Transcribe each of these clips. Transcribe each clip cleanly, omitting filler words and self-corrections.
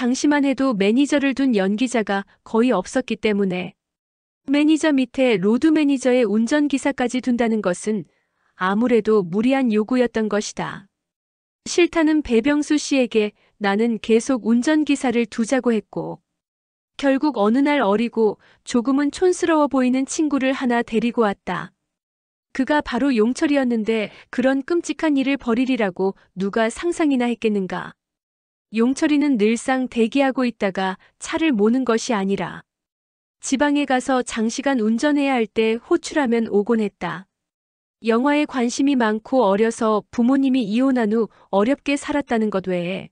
당시만 해도 매니저를 둔 연기자가 거의 없었기 때문에 매니저 밑에 로드 매니저의 운전기사까지 둔다는 것은 아무래도 무리한 요구였던 것이다. 싫다는 배병수 씨에게 나는 계속 운전기사를 두자고 했고 결국 어느 날 어리고 조금은 촌스러워 보이는 친구를 하나 데리고 왔다. 그가 바로 용철이었는데 그런 끔찍한 일을 벌이리라고 누가 상상이나 했겠는가. 용철이는 늘상 대기하고 있다가 차를 모는 것이 아니라 지방에 가서 장시간 운전해야 할 때 호출하면 오곤 했다. 영화에 관심이 많고 어려서 부모님이 이혼한 후 어렵게 살았다는 것 외에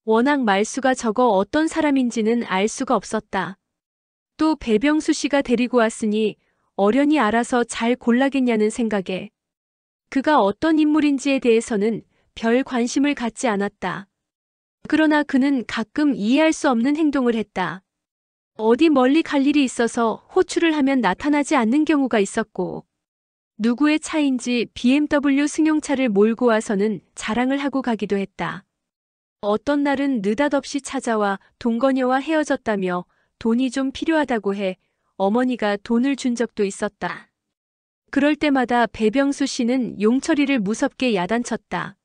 워낙 말수가 적어 어떤 사람인지는 알 수가 없었다. 또 배병수 씨가 데리고 왔으니 어련히 알아서 잘 골라겠냐는 생각에 그가 어떤 인물인지에 대해서는 별 관심을 갖지 않았다. 그러나 그는 가끔 이해할 수 없는 행동을 했다. 어디 멀리 갈 일이 있어서 호출을 하면 나타나지 않는 경우가 있었고 누구의 차인지 BMW 승용차를 몰고 와서는 자랑을 하고 가기도 했다. 어떤 날은 느닷없이 찾아와 동거녀와 헤어졌다며 돈이 좀 필요하다고 해 어머니가 돈을 준 적도 있었다. 그럴 때마다 배병수 씨는 용철이를 무섭게 야단쳤다.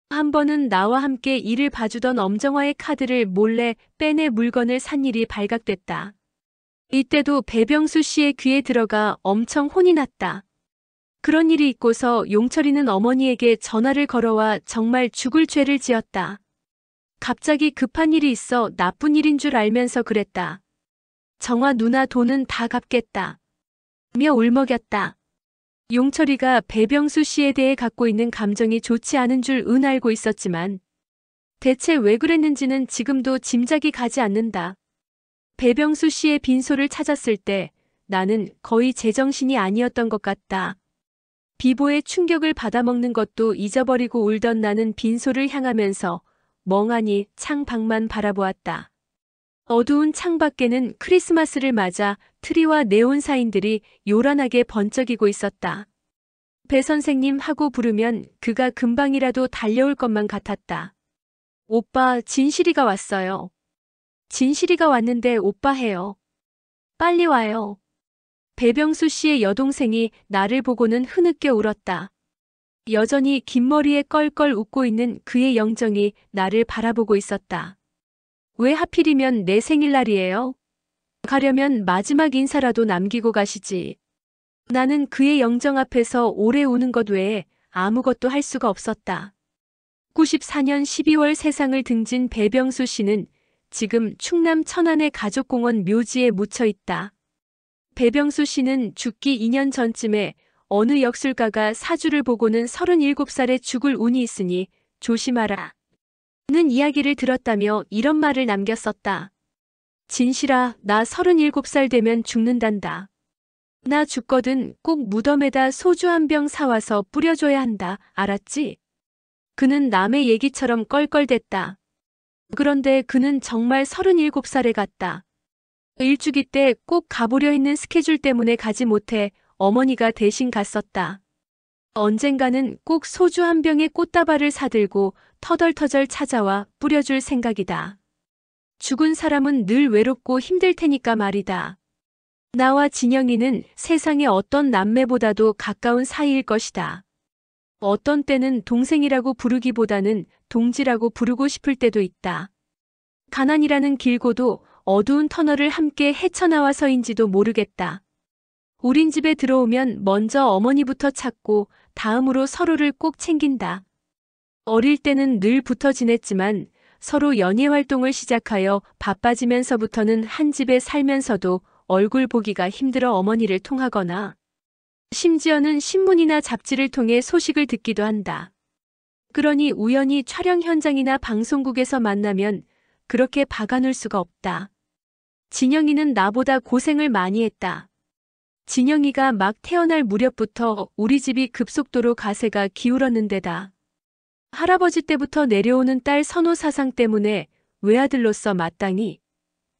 한 번은 나와 함께 일을 봐주던 엄정화의 카드를 몰래 빼내 물건을 산 일이 발각됐다. 이때도 배병수 씨의 귀에 들어가 엄청 혼이 났다. 그런 일이 있고서 용철이는 어머니에게 전화를 걸어와 정말 죽을 죄를 지었다. 갑자기 급한 일이 있어 나쁜 일인 줄 알면서 그랬다. 정화 누나 돈은 다 갚겠다. 며 울먹였다. 용철이가 배병수 씨에 대해 갖고 있는 감정이 좋지 않은 줄 알고 있었지만 대체 왜 그랬는지는 지금도 짐작이 가지 않는다. 배병수 씨의 빈소를 찾았을 때 나는 거의 제정신이 아니었던 것 같다. 비보의 충격을 받아먹는 것도 잊어버리고 울던 나는 빈소를 향하면서 멍하니 창밖만 바라보았다. 어두운 창밖에는 크리스마스를 맞아 트리와 네온 사인들이 요란하게 번쩍이고 있었다. 배 선생님 하고 부르면 그가 금방이라도 달려올 것만 같았다. 오빠, 진실이가 왔어요. 진실이가 왔는데 오빠 해요. 빨리 와요. 배병수 씨의 여동생이 나를 보고는 흐느껴 울었다. 여전히 긴 머리에 껄껄 웃고 있는 그의 영정이 나를 바라보고 있었다. 왜 하필이면 내 생일날이에요? 가려면 마지막 인사라도 남기고 가시지. 나는 그의 영정 앞에서 오래 우는 것 외에 아무것도 할 수가 없었다. 94년 12월 세상을 등진 배병수 씨는 지금 충남 천안의 가족공원 묘지에 묻혀 있다. 배병수 씨는 죽기 2년 전쯤에 어느 역술가가 사주를 보고는 37살에 죽을 운이 있으니 조심하라 는 이야기를 들었다며 이런 말을 남겼었다. 진실아, 나 37살 되면 죽는단다. 나 죽거든 꼭 무덤에다 소주 한 병 사와서 뿌려줘야 한다. 알았지? 그는 남의 얘기처럼 껄껄댔다. 그런데 그는 정말 37살에 갔다. 일주기 때 꼭 가보려 했는 스케줄 때문에 가지 못해 어머니가 대신 갔었다. 언젠가는 꼭 소주 한 병에 꽃다발을 사들고 터덜터덜 찾아와 뿌려줄 생각이다. 죽은 사람은 늘 외롭고 힘들 테니까 말이다. 나와 진영이는 세상의 어떤 남매보다도 가까운 사이일 것이다. 어떤 때는 동생이라고 부르기보다는 동지라고 부르고 싶을 때도 있다. 가난이라는 길고도 어두운 터널을 함께 헤쳐나와서인지도 모르겠다. 우린 집에 들어오면 먼저 어머니부터 찾고 다음으로 서로를 꼭 챙긴다. 어릴 때는 늘 붙어 지냈지만 서로 연예 활동을 시작하여 바빠지면서부터는 한 집에 살면서도 얼굴 보기가 힘들어 어머니를 통하거나 심지어는 신문이나 잡지를 통해 소식을 듣기도 한다. 그러니 우연히 촬영 현장이나 방송국에서 만나면 그렇게 박아놓을 수가 없다. 진영이는 나보다 고생을 많이 했다. 진영이가 막 태어날 무렵부터 우리 집이 급속도로 가세가 기울었는데다. 할아버지 때부터 내려오는 딸 선호 사상 때문에 외아들로서 마땅히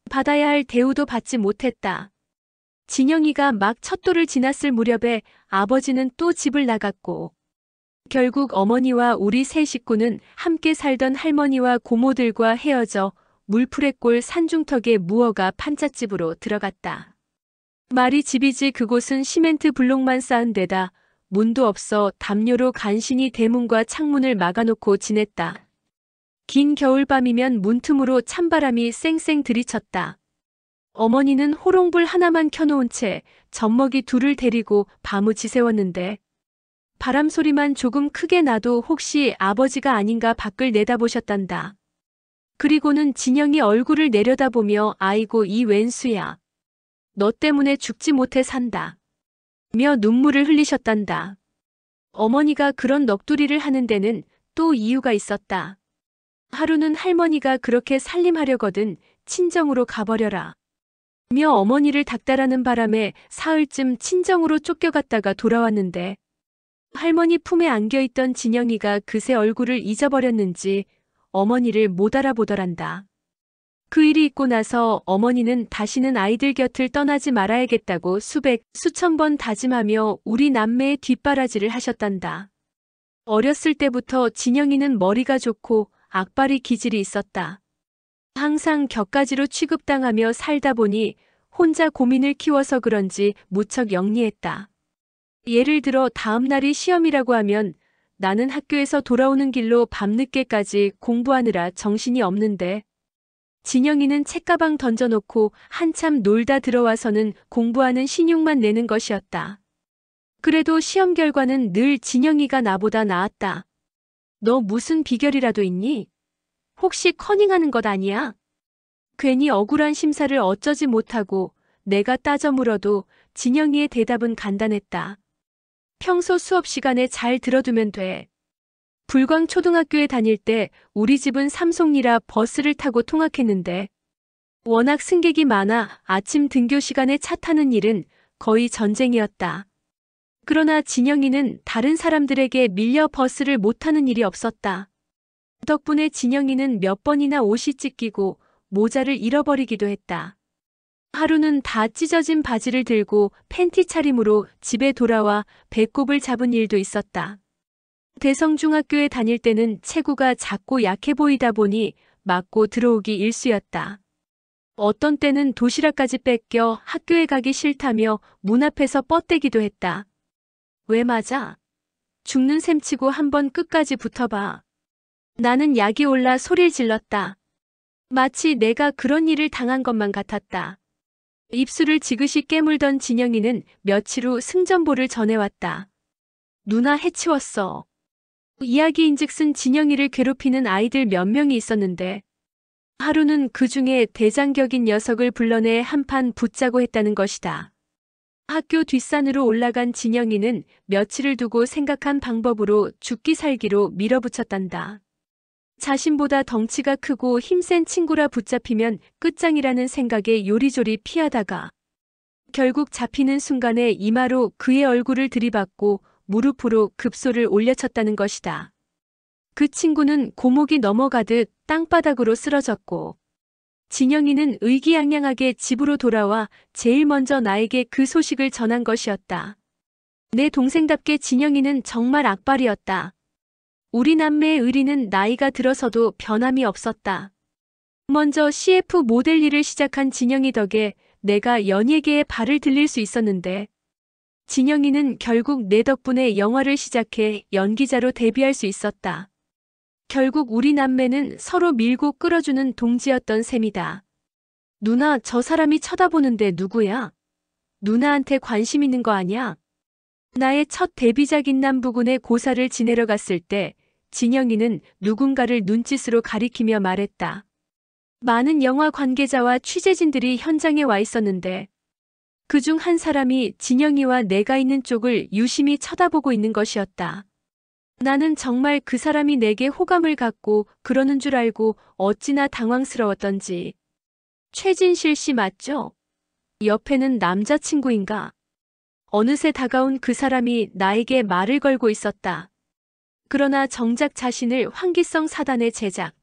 받아야 할 대우도 받지 못했다. 진영이가 막 첫 돌을 지났을 무렵에 아버지는 또 집을 나갔고 결국 어머니와 우리 세 식구는 함께 살던 할머니와 고모들과 헤어져 물풀의 꼴 산중턱에 무어가 판잣집으로 들어갔다. 말이 집이지 그곳은 시멘트 블록만 쌓은 데다 문도 없어 담요로 간신히 대문과 창문을 막아놓고 지냈다. 긴 겨울밤이면 문틈으로 찬바람이 쌩쌩 들이쳤다. 어머니는 호롱불 하나만 켜놓은 채 젖먹이 둘을 데리고 밤을 지새웠는데 바람 소리만 조금 크게 나도 혹시 아버지가 아닌가 밖을 내다보셨단다. 그리고는 진영이 얼굴을 내려다보며 아이고 이 웬수야. 너 때문에 죽지 못해 산다. 며 눈물을 흘리셨단다. 어머니가 그런 넋두리를 하는 데는 또 이유가 있었다. 하루는 할머니가 그렇게 살림하려거든 친정으로 가버려라. 며 어머니를 닥달하는 바람에 사흘쯤 친정으로 쫓겨갔다가 돌아왔는데 할머니 품에 안겨있던 진영이가 그새 얼굴을 잊어버렸는지 어머니를 못 알아보더란다. 그 일이 있고 나서 어머니는 다시는 아이들 곁을 떠나지 말아야겠다고 수천 번 다짐하며 우리 남매의 뒷바라지를 하셨단다. 어렸을 때부터 진영이는 머리가 좋고 악바리 기질이 있었다. 항상 격가지로 취급당하며 살다 보니 혼자 고민을 키워서 그런지 무척 영리했다. 예를 들어 다음 날이 시험이라고 하면 나는 학교에서 돌아오는 길로 밤늦게까지 공부하느라 정신이 없는데 진영이는 책가방 던져놓고 한참 놀다 들어와서는 공부하는 신용만 내는 것이었다. 그래도 시험 결과는 늘 진영이가 나보다 나았다. 너 무슨 비결이라도 있니? 혹시 커닝하는 것 아니야? 괜히 억울한 심사를 어쩌지 못하고 내가 따져 물어도 진영이의 대답은 간단했다. 평소 수업 시간에 잘 들어두면 돼. 불광 초등학교에 다닐 때 우리 집은 삼송리라 버스를 타고 통학했는데 워낙 승객이 많아 아침 등교 시간에 차 타는 일은 거의 전쟁이었다. 그러나 진영이는 다른 사람들에게 밀려 버스를 못 타는 일이 없었다. 덕분에 진영이는 몇 번이나 옷이 찢기고 모자를 잃어버리기도 했다. 하루는 다 찢어진 바지를 들고 팬티 차림으로 집에 돌아와 배꼽을 잡은 일도 있었다. 대성중학교에 다닐 때는 체구가 작고 약해 보이다 보니 맞고 들어오기 일쑤였다. 어떤 때는 도시락까지 뺏겨 학교에 가기 싫다며 문 앞에서 뻗대기도 했다. 왜 맞아? 죽는 셈치고 한번 끝까지 붙어봐. 나는 약이 올라 소리를 질렀다. 마치 내가 그런 일을 당한 것만 같았다. 입술을 지그시 깨물던 진영이는 며칠 후 승전보를 전해왔다. 누나 해치웠어. 이야기인즉슨 진영이를 괴롭히는 아이들 몇 명이 있었는데 하루는 그 중에 대장격인 녀석을 불러내 한판 붙자고 했다는 것이다. 학교 뒷산으로 올라간 진영이는 며칠을 두고 생각한 방법으로 죽기 살기로 밀어붙였단다. 자신보다 덩치가 크고 힘센 친구라 붙잡히면 끝장이라는 생각에 요리조리 피하다가 결국 잡히는 순간에 이마로 그의 얼굴을 들이받고 무릎으로 급소를 올려쳤다는 것이다. 그 친구는 고목이 넘어가듯 땅바닥으로 쓰러졌고 진영이는 의기양양하게 집으로 돌아와 제일 먼저 나에게 그 소식을 전한 것이었다. 내 동생답게 진영이는 정말 악발이었다. 우리 남매의 의리는 나이가 들어서도 변함이 없었다. 먼저 CF 모델 일을 시작한 진영이 덕에 내가 연예계에 발을 들릴 수 있었는데 진영이는 결국 내 덕분에 영화를 시작해 연기자로 데뷔할 수 있었다. 결국 우리 남매는 서로 밀고 끌어주는 동지였던 셈이다. 누나, 저 사람이 쳐다보는데 누구야? 누나한테 관심 있는 거 아냐? 나의 첫 데뷔작인 남부군에 고사를 지내러 갔을 때 진영이는 누군가를 눈짓으로 가리키며 말했다. 많은 영화 관계자와 취재진들이 현장에 와 있었는데 그중 한 사람이 진영이와 내가 있는 쪽을 유심히 쳐다보고 있는 것이었다. 나는 정말 그 사람이 내게 호감을 갖고 그러는 줄 알고 어찌나 당황스러웠던지. 최진실 씨 맞죠? 옆에는 남자친구인가? 어느새 다가온 그 사람이 나에게 말을 걸고 있었다. 그러나 정작 자신을 환기성 사단의 제작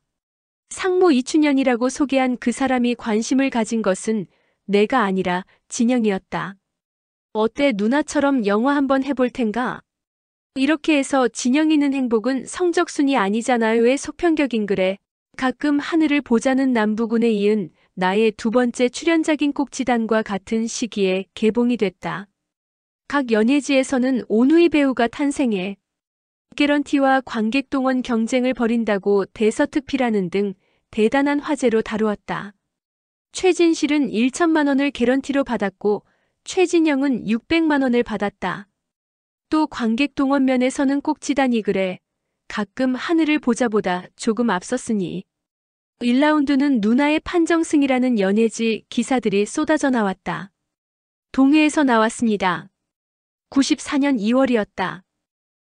상무 이춘연이라고 소개한 그 사람이 관심을 가진 것은 내가 아니라 진영이었다. 어때, 누나처럼 영화 한번 해볼 텐가? 이렇게 해서 진영이는 행복은 성적순이 아니잖아요. 왜 속편격인 그래? 가끔 하늘을 보자는 남부군에 이은 나의 두 번째 출연작인 꼭지단과 같은 시기에 개봉이 됐다. 각 연예지에서는 오누이 배우가 탄생해 개런티와 관객 동원 경쟁을 벌인다고 대서특필하는 등 대단한 화제로 다루었다. 최진실은 1천만 원을 개런티로 받았고 최진영은 600만 원을 받았다. 또 관객 동원 면에서는 꼭지단이 그래 가끔 하늘을 보자보다 조금 앞섰으니 1라운드는 누나의 판정승이라는 연예지 기사들이 쏟아져 나왔다. 동해에서 나왔습니다. 94년 2월이었다.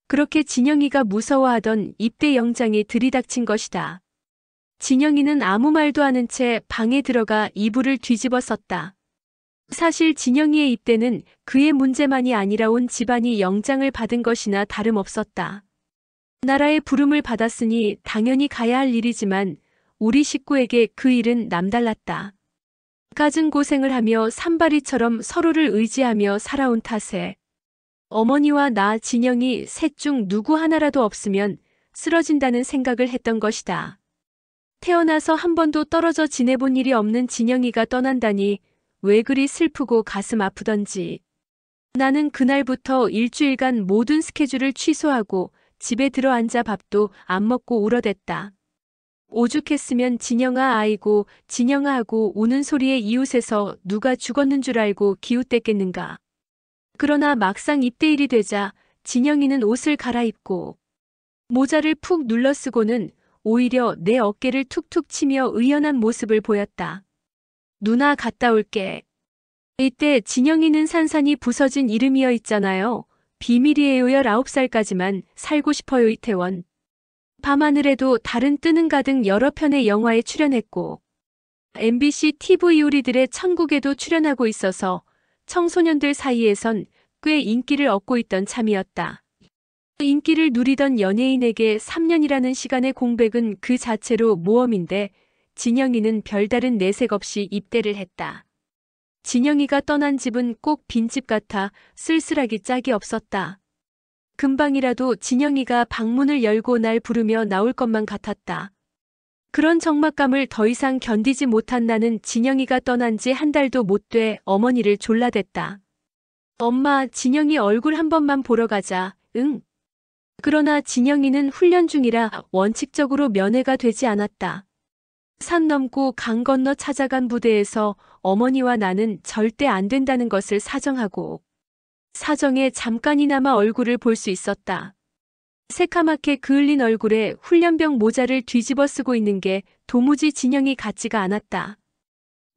그렇게 진영이가 무서워하던 입대 영장이 들이닥친 것이다. 진영이는 아무 말도 않은 채 방에 들어가 이불을 뒤집어 썼다. 사실 진영이의 입대는 그의 문제만이 아니라 온 집안이 영장을 받은 것이나 다름없었다. 나라의 부름을 받았으니 당연히 가야 할 일이지만 우리 식구에게 그 일은 남달랐다. 갖은 고생을 하며 산발이처럼 서로를 의지하며 살아온 탓에 어머니와 나 진영이 셋 중 누구 하나라도 없으면 쓰러진다는 생각을 했던 것이다. 태어나서 한 번도 떨어져 지내본 일이 없는 진영이가 떠난다니 왜 그리 슬프고 가슴 아프던지. 나는 그날부터 일주일간 모든 스케줄을 취소하고 집에 들어앉아 밥도 안 먹고 울어댔다. 오죽했으면 진영아 아이고 진영아 하고 우는 소리에 이웃에서 누가 죽었는 줄 알고 기웃댔겠는가. 그러나 막상 입대일이 되자 진영이는 옷을 갈아입고 모자를 푹 눌러쓰고는 오히려 내 어깨를 툭툭 치며 의연한 모습을 보였다. 누나 갔다 올게. 이때 진영이는 산산이 부서진 이름이어 있잖아요. 비밀이에요. 19살까지만 살고 싶어요. 이태원. 밤하늘에도 달은 뜨는 가등 여러 편의 영화에 출연했고 MBC TV 요리들의 천국에도 출연하고 있어서 청소년들 사이에선 꽤 인기를 얻고 있던 참이었다. 인기를 누리던 연예인에게 3년이라는 시간의 공백은 그 자체로 모험인데 진영이는 별다른 내색 없이 입대를 했다. 진영이가 떠난 집은 꼭 빈집 같아 쓸쓸하기 짝이 없었다. 금방이라도 진영이가 방문을 열고 날 부르며 나올 것만 같았다. 그런 적막감을 더 이상 견디지 못한 나는 진영이가 떠난 지 한 달도 못 돼 어머니를 졸라댔다. 엄마, 진영이 얼굴 한 번만 보러 가자. 응. 그러나 진영이는 훈련 중이라 원칙적으로 면회가 되지 않았다. 산 넘고 강 건너 찾아간 부대에서 어머니와 나는 절대 안 된다는 것을 사정하고 사정에 잠깐이나마 얼굴을 볼 수 있었다. 새카맣게 그을린 얼굴에 훈련병 모자를 뒤집어 쓰고 있는 게 도무지 진영이 같지가 않았다.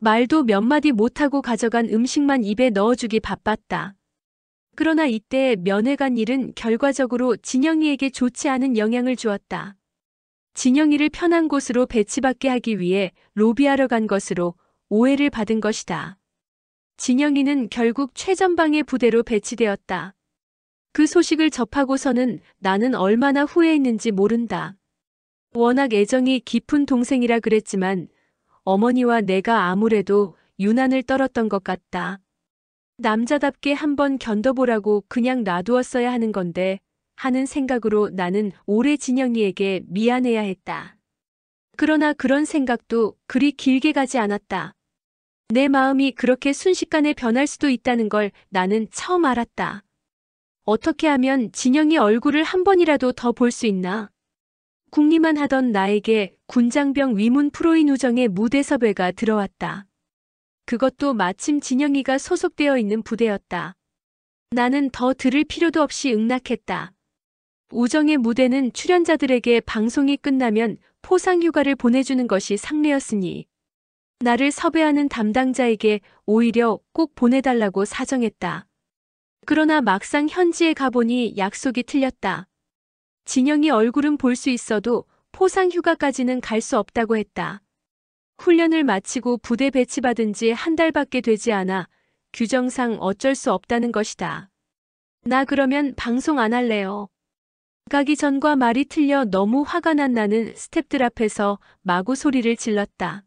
말도 몇 마디 못하고 가져간 음식만 입에 넣어주기 바빴다. 그러나 이때 면회 간 일은 결과적으로 진영이에게 좋지 않은 영향을 주었다. 진영이를 편한 곳으로 배치받게 하기 위해 로비하러 간 것으로 오해를 받은 것이다. 진영이는 결국 최전방의 부대로 배치되었다. 그 소식을 접하고서는 나는 얼마나 후회했는지 모른다. 워낙 애정이 깊은 동생이라 그랬지만 어머니와 내가 아무래도 유난을 떨었던 것 같다. 남자답게 한번 견뎌보라고 그냥 놔두었어야 하는 건데 하는 생각으로 나는 오래 진영이에게 미안해야 했다. 그러나 그런 생각도 그리 길게 가지 않았다. 내 마음이 그렇게 순식간에 변할 수도 있다는 걸 나는 처음 알았다. 어떻게 하면 진영이 얼굴을 한 번이라도 더 볼 수 있나? 궁리만 하던 나에게 군장병 위문 프로인 우정의 무대 섭외가 들어왔다. 그것도 마침 진영이가 소속되어 있는 부대였다. 나는 더 들을 필요도 없이 응낙했다. 우정의 무대는 출연자들에게 방송이 끝나면 포상휴가를 보내주는 것이 상례였으니 나를 섭외하는 담당자에게 오히려 꼭 보내달라고 사정했다. 그러나 막상 현지에 가보니 약속이 틀렸다. 진영이 얼굴은 볼 수 있어도 포상휴가까지는 갈 수 없다고 했다. 훈련을 마치고 부대 배치받은 지 한 달밖에 되지 않아 규정상 어쩔 수 없다는 것이다. 나 그러면 방송 안 할래요. 가기 전과 말이 틀려 너무 화가 난 나는 스태프들 앞에서 마구 소리를 질렀다.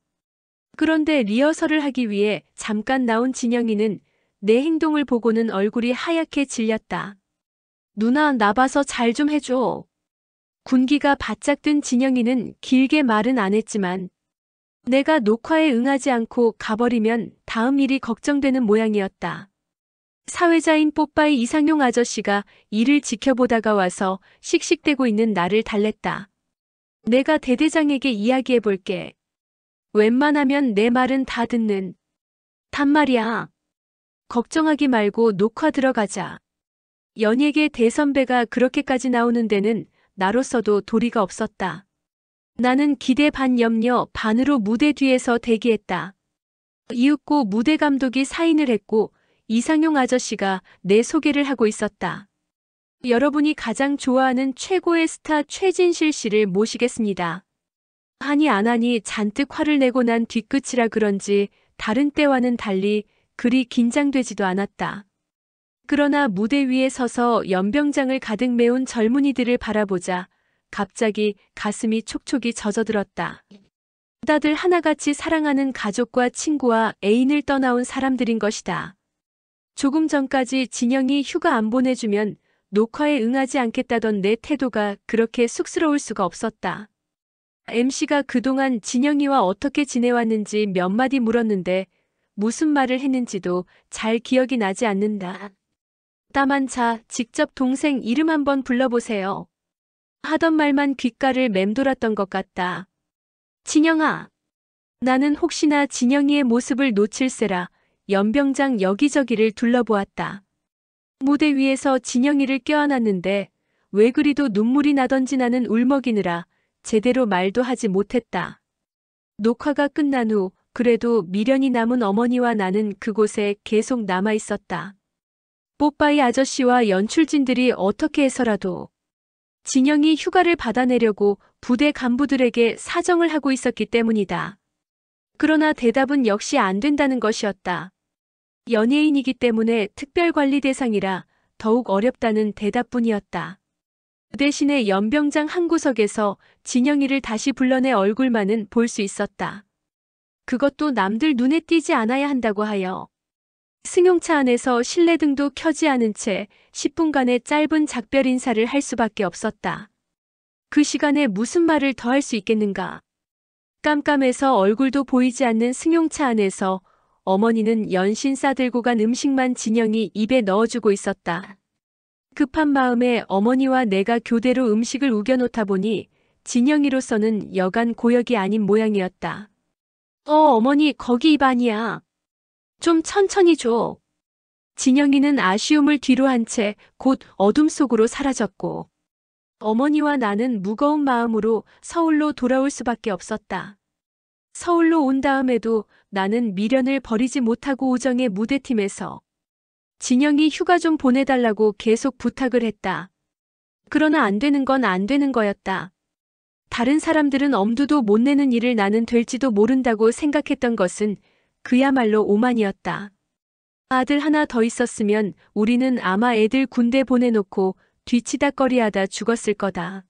그런데 리허설을 하기 위해 잠깐 나온 진영이는 내 행동을 보고는 얼굴이 하얗게 질렸다. 누나, 나 봐서 잘 좀 해줘. 군기가 바짝 든 진영이는 길게 말은 안 했지만 내가 녹화에 응하지 않고 가버리면 다음 일이 걱정되는 모양이었다. 사회자인 뽀빠이 이상용 아저씨가 일을 지켜보다가 와서 씩씩대고 있는 나를 달랬다. 내가 대대장에게 이야기해볼게. 웬만하면 내 말은 다 듣는. 단말이야. 걱정하기 말고 녹화 들어가자. 연예계 대선배가 그렇게까지 나오는 데는 나로서도 도리가 없었다. 나는 기대 반 염려 반으로 무대 뒤에서 대기했다. 이윽고 무대 감독이 사인을 했고 이상용 아저씨가 내 소개를 하고 있었다. 여러분이 가장 좋아하는 최고의 스타 최진실 씨를 모시겠습니다. 하니 안 하니 잔뜩 화를 내고 난 뒤끝이라 그런지 다른 때와는 달리 그리 긴장되지도 않았다. 그러나 무대 위에 서서 연병장을 가득 메운 젊은이들을 바라보자 갑자기 가슴이 촉촉이 젖어들었다. 다들 하나같이 사랑하는 가족과 친구와 애인을 떠나온 사람들인 것이다. 조금 전까지 진영이 휴가 안 보내주면 녹화에 응하지 않겠다던 내 태도가 그렇게 쑥스러울 수가 없었다. MC가 그동안 진영이와 어떻게 지내왔는지 몇 마디 물었는데 무슨 말을 했는지도 잘 기억이 나지 않는다. 다만 자, 직접 동생 이름 한번 불러보세요. 하던 말만 귓가를 맴돌았던 것 같다. 진영아. 나는 혹시나 진영이의 모습을 놓칠세라 연병장 여기저기를 둘러보았다. 무대 위에서 진영이를 껴안았는데 왜 그리도 눈물이 나던지 나는 울먹이느라 제대로 말도 하지 못했다. 녹화가 끝난 후 그래도 미련이 남은 어머니와 나는 그곳에 계속 남아 있었다. 뽀빠이 아저씨와 연출진들이 어떻게 해서라도 진영이 휴가를 받아내려고 부대 간부들에게 사정을 하고 있었기 때문이다. 그러나 대답은 역시 안 된다는 것이었다. 연예인이기 때문에 특별관리 대상이라 더욱 어렵다는 대답뿐이었다. 그 대신에 연병장 한 구석에서 진영이를 다시 불러내 얼굴만은 볼 수 있었다. 그것도 남들 눈에 띄지 않아야 한다고 하여 승용차 안에서 실내등도 켜지 않은 채 10분간의 짧은 작별 인사를 할 수밖에 없었다. 그 시간에 무슨 말을 더 할 수 있겠는가. 깜깜해서 얼굴도 보이지 않는 승용차 안에서 어머니는 연신 싸들고 간 음식만 진영이 입에 넣어주고 있었다. 급한 마음에 어머니와 내가 교대로 음식을 우겨놓다 보니 진영이로서는 여간 고역이 아닌 모양이었다. 어머니 거기 입 아니야. 좀 천천히 줘. 진영이는 아쉬움을 뒤로 한 채 곧 어둠 속으로 사라졌고 어머니와 나는 무거운 마음으로 서울로 돌아올 수밖에 없었다. 서울로 온 다음에도 나는 미련을 버리지 못하고 우정의 무대팀에서 진영이 휴가 좀 보내달라고 계속 부탁을 했다. 그러나 안 되는 건 안 되는 거였다. 다른 사람들은 엄두도 못 내는 일을 나는 될지도 모른다고 생각했던 것은 그야말로 오만이었다. 아들 하나 더 있었으면 우리는 아마 애들 군대 보내놓고 뒤치다꺼리하다 죽었을 거다.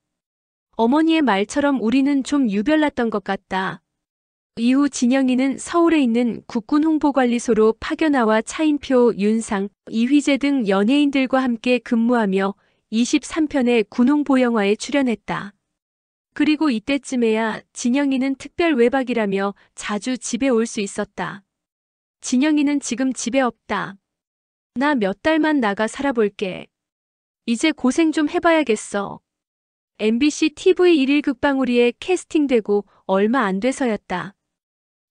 어머니의 말처럼 우리는 좀 유별났던 것 같다. 이후 진영이는 서울에 있는 국군홍보관리소로 파견나와 차인표, 윤상, 이휘재 등 연예인들과 함께 근무하며 23편의 군홍보영화에 출연했다. 그리고 이때쯤에야 진영이는 특별 외박이라며 자주 집에 올 수 있었다. 진영이는 지금 집에 없다. 나 몇 달만 나가 살아볼게. 이제 고생 좀 해봐야겠어. MBC TV 1일 극방우리에 캐스팅되고 얼마 안 돼서였다.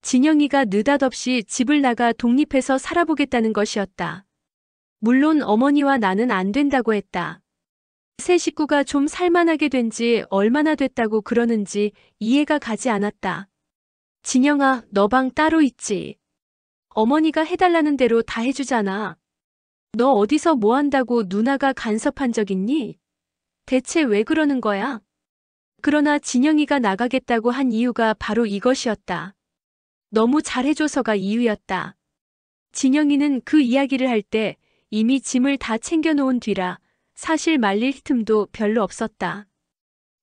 진영이가 느닷없이 집을 나가 독립해서 살아보겠다는 것이었다. 물론 어머니와 나는 안 된다고 했다. 새 식구가 좀 살만하게 된 지 얼마나 됐다고 그러는지 이해가 가지 않았다. 진영아, 너 방 따로 있지? 어머니가 해달라는 대로 다 해주잖아. 너 어디서 뭐 한다고 누나가 간섭한 적 있니? 대체 왜 그러는 거야? 그러나 진영이가 나가겠다고 한 이유가 바로 이것이었다. 너무 잘해줘서가 이유였다. 진영이는 그 이야기를 할 때 이미 짐을 다 챙겨놓은 뒤라 사실 말릴 틈도 별로 없었다.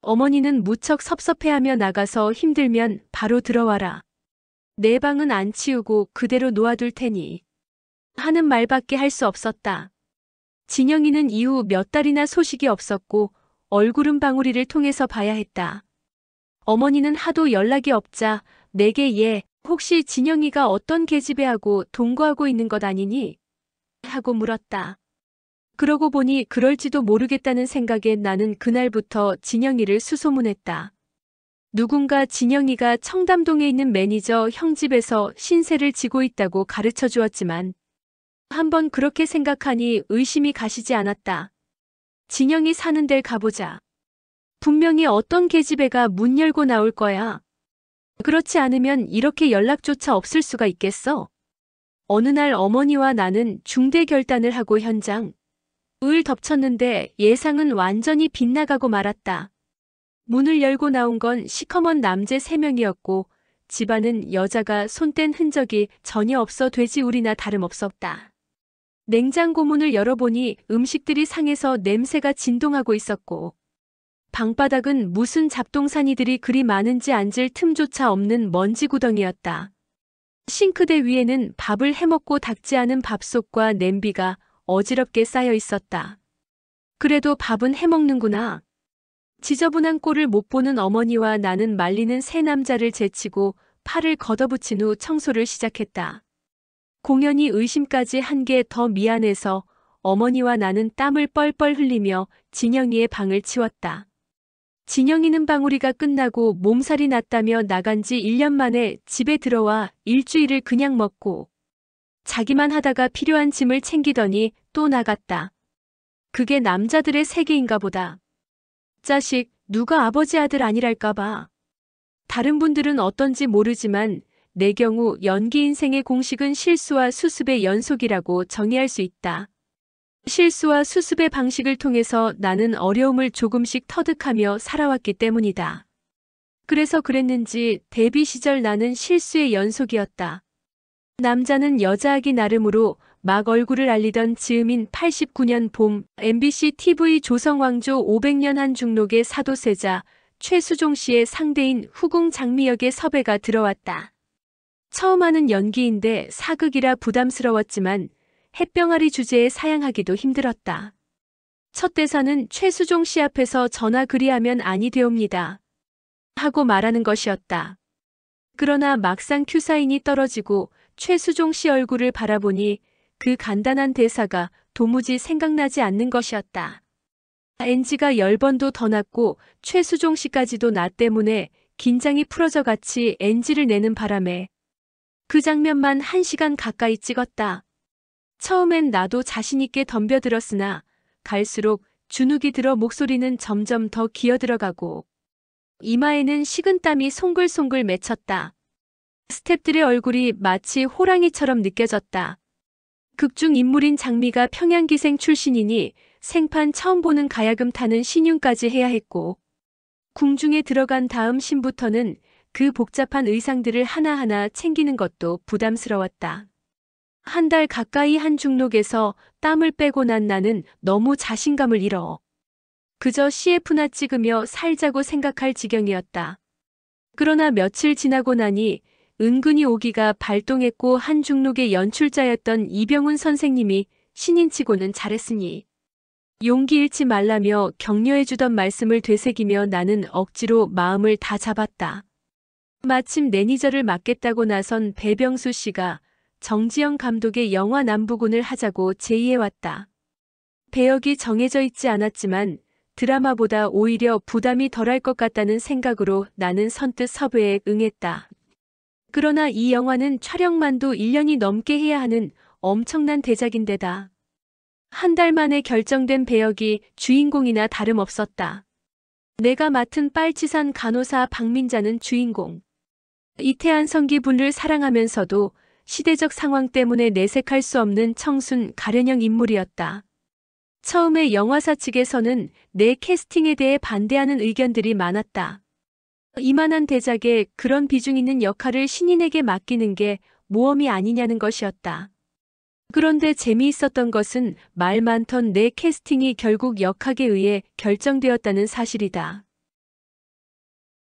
어머니는 무척 섭섭해하며 나가서 힘들면 바로 들어와라. 내 방은 안 치우고 그대로 놓아둘 테니. 하는 말밖에 할 수 없었다. 진영이는 이후 몇 달이나 소식이 없었고 얼굴은 방울이를 통해서 봐야 했다. 어머니는 하도 연락이 없자 내게 얘 혹시 진영이가 어떤 계집애하고 동거하고 있는 것 아니니? 하고 물었다. 그러고 보니 그럴지도 모르겠다는 생각에 나는 그날부터 진영이를 수소문했다. 누군가 진영이가 청담동에 있는 매니저 형 집에서 신세를 지고 있다고 가르쳐 주었지만 한번 그렇게 생각하니 의심이 가시지 않았다. 진영이 사는 데를 가보자. 분명히 어떤 계집애가 문 열고 나올 거야. 그렇지 않으면 이렇게 연락조차 없을 수가 있겠어? 어느 날 어머니와 나는 중대 결단을 하고 현장 을 덮쳤는데 예상은 완전히 빗나가고 말았다. 문을 열고 나온 건 시커먼 남재 3명이었고 집안은 여자가 손 뗀 흔적이 전혀 없어 돼지우리나 다름없었다. 냉장고 문을 열어보니 음식들이 상해서 냄새가 진동하고 있었고 방바닥은 무슨 잡동사니들이 그리 많은지 앉을 틈조차 없는 먼지 구덩이였다. 싱크대 위에는 밥을 해먹고 닦지 않은 밥솥과 냄비가 어지럽게 쌓여 있었다. 그래도 밥은 해먹는구나. 지저분한 꼴을 못 보는 어머니와 나는 말리는 새 남자를 제치고 팔을 걷어붙인 후 청소를 시작했다. 공연히 의심까지 한 게 더 미안해서 어머니와 나는 땀을 뻘뻘 흘리며 진영이의 방을 치웠다. 진영이는 방울이가 끝나고 몸살이 났다며 나간 지 1년 만에 집에 들어와 일주일을 그냥 먹고 자기만 하다가 필요한 짐을 챙기더니 또 나갔다. 그게 남자들의 세계인가 보다. 자식, 누가 아버지 아들 아니랄까봐. 다른 분들은 어떤지 모르지만 내 경우 연기 인생의 공식은 실수와 수습의 연속이라고 정의할 수 있다. 실수와 수습의 방식을 통해서 나는 어려움을 조금씩 터득하며 살아왔기 때문이다. 그래서 그랬는지 데뷔 시절 나는 실수의 연속이었다. 남자는 여자아기 나름으로 막 얼굴을 알리던 즈음인 89년 봄 MBC TV 조성왕조 500년 한중록의 사도세자 최수종 씨의 상대인 후궁 장미역의 섭외가 들어왔다. 처음 하는 연기인데 사극이라 부담스러웠지만 햇병아리 주제에 사양하기도 힘들었다. 첫 대사는 최수종 씨 앞에서 전화 그리하면 아니 되옵니다. 하고 말하는 것이었다. 그러나 막상 큐사인이 떨어지고 최수종 씨 얼굴을 바라보니 그 간단한 대사가 도무지 생각나지 않는 것이었다. NG가 10번도 더 났고 최수종 씨까지도 나 때문에 긴장이 풀어져 같이 NG를 내는 바람에 그 장면만 1시간 가까이 찍었다. 처음엔 나도 자신있게 덤벼들었으나 갈수록 주눅이 들어 목소리는 점점 더 기어들어가고 이마에는 식은땀이 송글송글 맺혔다. 스태프들의 얼굴이 마치 호랑이처럼 느껴졌다. 극중 인물인 장미가 평양기생 출신이니 생판 처음 보는 가야금 타는 신윤까지 해야 했고 궁중에 들어간 다음 신부터는 그 복잡한 의상들을 하나하나 챙기는 것도 부담스러웠다. 1달 가까이 한 중록에서 땀을 빼고 난 나는 너무 자신감을 잃어 그저 CF나 찍으며 살자고 생각할 지경이었다. 그러나 며칠 지나고 나니 은근히 오기가 발동했고 한 중록의 연출자였던 이병훈 선생님이 신인치고는 잘했으니 용기 잃지 말라며 격려해주던 말씀을 되새기며 나는 억지로 마음을 다 잡았다. 마침 매니저를 맡겠다고 나선 배병수 씨가 정지영 감독의 영화 남부군을 하자고 제의해왔다. 배역이 정해져 있지 않았지만 드라마보다 오히려 부담이 덜할 것 같다는 생각으로 나는 선뜻 섭외에 응했다. 그러나 이 영화는 촬영만도 1년이 넘게 해야 하는 엄청난 대작인데다 1달 만에 결정된 배역이 주인공이나 다름없었다. 내가 맡은 빨치산 간호사 박민자는 주인공. 이태한 성기분을 사랑하면서도 시대적 상황 때문에 내색할 수 없는 청순 가련형 인물이었다. 처음에 영화사 측에서는 내 캐스팅에 대해 반대하는 의견들이 많았다. 이만한 대작에 그런 비중 있는 역할을 신인에게 맡기는 게 모험이 아니냐는 것이었다. 그런데 재미있었던 것은 말 많던 내 캐스팅이 결국 역학에 의해 결정되었다는 사실이다.